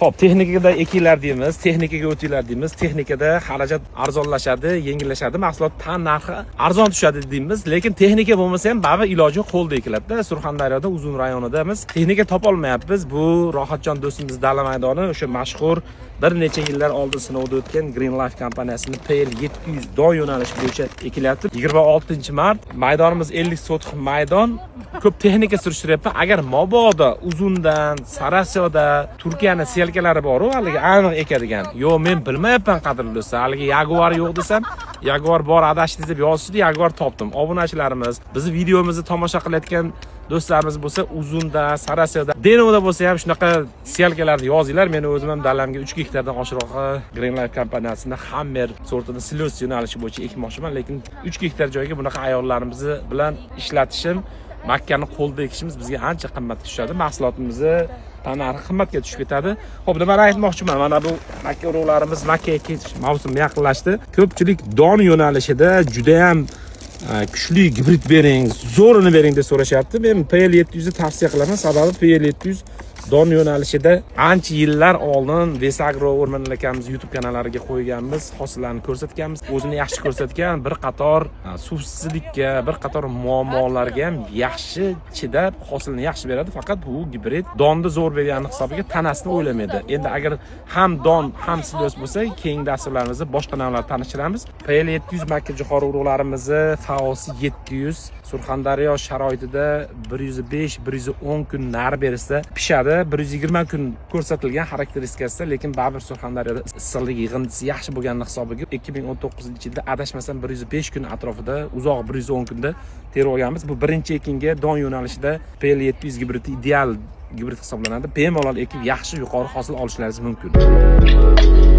Xo'p, texnikada ekinglar deymiz, texnikaga o'tinglar deymiz. Texnikada xarajat arzonlashadi, yengillashadi, mahsulot tan narxi arzon tushadi deymiz. Lekin texnika bo'lmasa ham baribir iloji qo'lda ekiladi-da. Surxondaryoda Uzun rayonidamiz. Texnika topolmayapmiz. Bu Rohatjon do'stimiz dala maydoni o'sha mashhur bir necha yillar oldin sinovdan o'tgan Green Life kompaniyasining PL700 don yo'nalishi bo'yicha ekilyapti. 26-mart maydonimiz 50 sotix maydon. Ko'p texnika surishtiryapti. Agar mabodo Uzundan, Sarasiyoda Turkiyaning selkalari bor-ku, haligi aniq ekadigan. Yo'q, men bilmayapman qadrli do'stlar. Haligi Jaguar yo'q desam, Jaguar bor adashdi deb yozishdi, Jaguar topdim. Obunachilarimiz, bizni videomizni tomosha qilayotgan do'stlarimiz bo'lsa, Uzunda, Sarasiyoda, Denovda bo'lsa ham shunaqa selkalarni yozinglar. Men o'zim ham dalamga 3 gektardan oshiroq Green Life kompaniyasida Hammer sortini silos yo'nalishi bo'yicha ekmoqchiman, lekin 3 gektar joyga bunaqa ayollarimiz bilan ishlatishim, makkani qo'lda ekishimiz bizga ancha qimmatga tushadi. Mahsulotimizni narxi qimmatga tushib ketadi. Xo'p, nimani aytmoqchiman? Mana bu makka urug'larimiz makka ekish mavsumi yaqinlashdi. Ko'pchilik don yo'nalishida juda ham kuchli gibrid bering, zo'rini bering deb so'rashyapti. Men PL700 ni tavsiya qilaman, sababi PL700 don yo'nalishida ancha yillar oldin Vesagro O'rmanal akamiz YouTube kanallariga qo'yganmiz, hosillarni ko'rsatganmiz. O'zini yaxshi ko'rsatgan, bir qator suvsizlikka, bir qator muammolarga ham yaxshi chidab, hosilni yaxshi beradi. Faqat bu gibrid donni zo'r bergani hisobiga tanasini o'ylamaydi. Endi agar ham don, ham silos bo'lsa, keyingi dasturlarimizda boshqa navlar tanishtiramiz. PL700 makka jo'xori urug'larimizni FAOsi 700 Surxondaryo sharoitida 105-110 kun nar bersa pishadi. 120 kun ko'rsatilgan xarakteristikasida, lekin baribir Surxondaryoda issiqlik yig'indisi yaxshi bo'lgani hisobiga 2019-yilda adashmasam 105 kun atrofida, uzoq 110 kunda terib olganmiz. Bu birinchi ekinga don yo'nalishida PL700 gibridi ideal gibrid hisoblanadi. Bemalol ekib yaxshi yuqori hosil olishlaringiz mumkin.